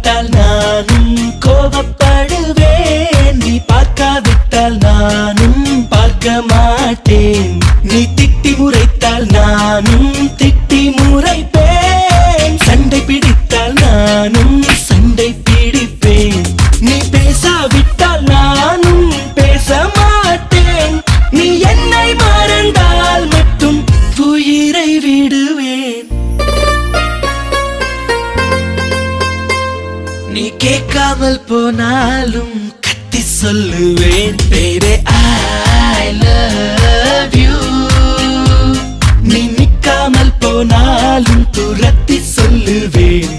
விட்டால் நானும் கோபப்படுவேன், நீ பார்க்காவிட்டால் நானும் பார்க்க மாட்டேன், நீ திட்டி முறைத்தால் நானும் திட்டி முறைப்பேன், சண்டை பிடித்தால் நானும் சண்டை பிடிப்பேன், நீ பேசாவிட்டால் நானும் பேச மாட்டேன், நீ என்னை மறந்தால் மட்டும் உயிரை விடுவேன். நீ கேட்காமல் போனாலும் கத்தி சொல்லுவேன், baby I love you. நீ நிக்காமல் போனாலும் துரத்தி சொல்லுவேன்.